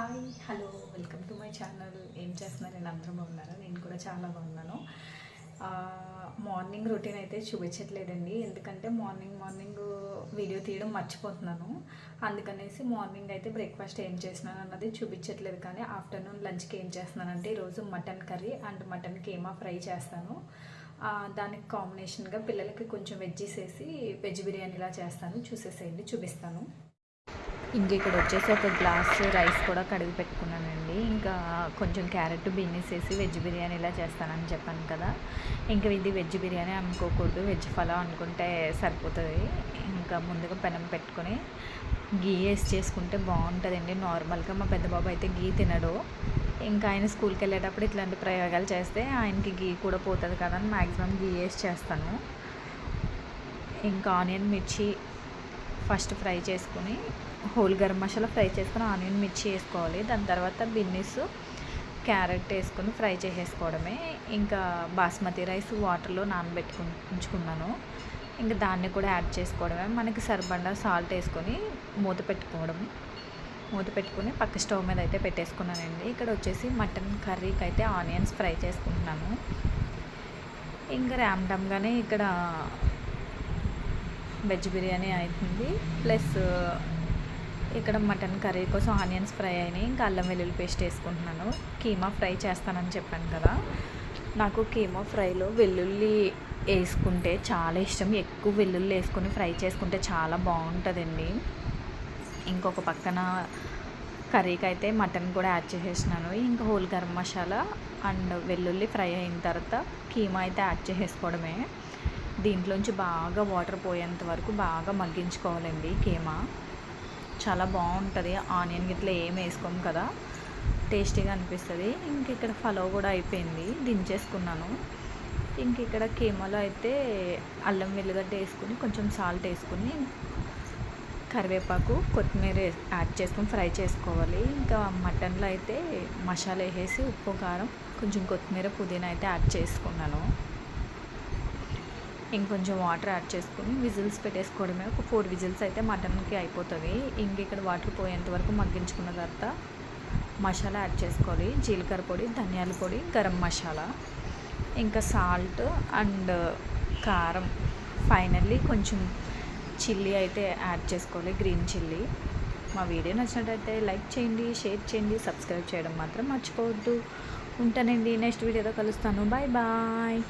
Hi hello welcome to my channel. ఏం చేస్తున్నారని అందరూ బాగున్నారా? నేను కూడా చాలా బాగున్నాను. మార్నింగ్ రొటీన్ అయితే చూపించట్లేదండి, ఎందుకంటే మార్నింగ్ వీడియో తీయడం మర్చిపోతున్నాను. అందుకనేసి మార్నింగ్ అయితే బ్రేక్ఫాస్ట్ ఏం చేస్తున్నాను అన్నది చూపించట్లేదు. కానీ ఆఫ్టర్నూన్ లంచ్కి ఏం చేస్తున్నానంటే ఈరోజు mutton curry and mutton keema fry చేస్తాను. దానికి కాంబినేషన్గా పిల్లలకి కొంచెం వెజ్జీస్ వేసి వెజ్ బిర్యానీలా చేస్తాను. చూపిస్తాను. ఇంక ఇక్కడ వచ్చేసి ఒక గ్లాస్ రైస్ కూడా కడిగి పెట్టుకున్నానండి. ఇంకా కొంచెం క్యారెట్ బీనీస్ వేసి వెజ్ బిర్యానీ ఇలా చేస్తానని చెప్పాను కదా. ఇంకా ఇది వెజ్ బిర్యానీ అనుకోకూడదు, వెజ్ పలావ్ అనుకుంటే సరిపోతుంది. ఇంకా ముందుగా పెనం పెట్టుకొని గీ వేసి చేసుకుంటే బాగుంటుందండి. నార్మల్గా మా పెద్ద బాబు అయితే గీ తినడు. ఇంకా ఆయన స్కూల్కి వెళ్ళేటప్పుడు ఇట్లాంటి ప్రయోగాలు చేస్తే ఆయనకి గీ కూడా పోతుంది కదా అని మ్యాక్సిమం గీ వేసి చేస్తాను. ఇంకా ఆనియన్ మిర్చి ఫస్ట్ ఫ్రై చేసుకుని హోల్ గరం మసాలా ఫ్రై చేసుకుని ఆనియన్ మిర్చి వేసుకోవాలి. దాని తర్వాత బిన్నీస్ క్యారెట్ వేసుకొని ఫ్రై చేసేసుకోవడమే. ఇంకా బాస్మతి రైస్ వాటర్లో ఉంచుకున్నాను. ఇంకా దాన్ని కూడా యాడ్ చేసుకోవడమే. మనకి సరిపడా సాల్ట్ వేసుకొని మూత పెట్టుకొని పక్క స్టవ్ మీద అయితే పెట్టేసుకున్నానండి. ఇక్కడ వచ్చేసి మటన్ కర్రీకి అయితే ఆనియన్స్ ఫ్రై చేసుకుంటున్నాను. ఇంకా ర్యాండమ్గానే ఇక్కడ వెజ్ బిర్యానీ అవుతుంది, ప్లస్ ఇక్కడ మటన్ కర్రీ కోసం ఆనియన్స్ ఫ్రై అయినాయి. ఇంకా అల్లం వెల్లుల్లి పేస్ట్ వేసుకుంటున్నాను. కీమా ఫ్రై చేస్తానని చెప్పాను కదా, నాకు కీమా ఫ్రైలో వెల్లుల్లి వేసుకుంటే చాలా ఇష్టం. ఎక్కువ వెల్లుల్లి వేసుకొని ఫ్రై చేసుకుంటే చాలా బాగుంటుందండి. ఇంకొక పక్కన కర్రీకి అయితే మటన్ కూడా యాడ్ చేసేసినాను. ఇంకా హోల్ గరం మసాలా అండ్ వెల్లుల్లి ఫ్రై అయిన తర్వాత కీమా అయితే యాడ్ చేసేసుకోవడమే. దీంట్లోంచి బాగా వాటర్ పోయేంత వరకు బాగా మగ్గించుకోవాలండి. కీమా చాలా బాగుంటుంది. ఆనియన్ గిట్లా ఏం వేసుకోము కదా, టేస్టీగా అనిపిస్తుంది. ఇంక ఇక్కడ పలావ్ కూడా అయిపోయింది, దించేసుకున్నాను. ఇంక ఇక్కడ కీమాలో అయితే అల్లం వెల్లిగడ్డ వేసుకుని కొంచెం సాల్ట్ వేసుకుని కరివేపాకు కొత్తిమీర యాడ్ చేసుకుని ఫ్రై చేసుకోవాలి. ఇంకా మటన్లో అయితే మసాలా వేసేసి ఉప్పు కారం కొంచెం కొత్తిమీర పుదీనా అయితే యాడ్ చేసుకున్నాను. ఇంకొంచెం వాటర్ యాడ్ చేసుకుని విజిల్స్ పెట్టేసుకోవడమే. ఒక 4 విజిల్స్ అయితే మటన్కి అయిపోతుంది. ఇంక ఇక్కడ వాటర్ పోయేంత వరకు మగ్గించుకున్న తర్వాత మసాలా యాడ్ చేసుకోవాలి. జీలకర్ర పొడి, ధనియాల పొడి, గరం మసాలా, ఇంకా సాల్ట్ అండ్ కారం, ఫైనల్లీ కొంచెం చిల్లీ అయితే యాడ్ చేసుకోవాలి, గ్రీన్ చిల్లీ. మా వీడియో నచ్చినట్టయితే లైక్ చేయండి, షేర్ చేయండి, సబ్స్క్రైబ్ చేయడం మాత్రం మర్చిపోవద్దు. ఉంటానండి, నెక్స్ట్ వీడియోతో కలుస్తాను. Bye bye.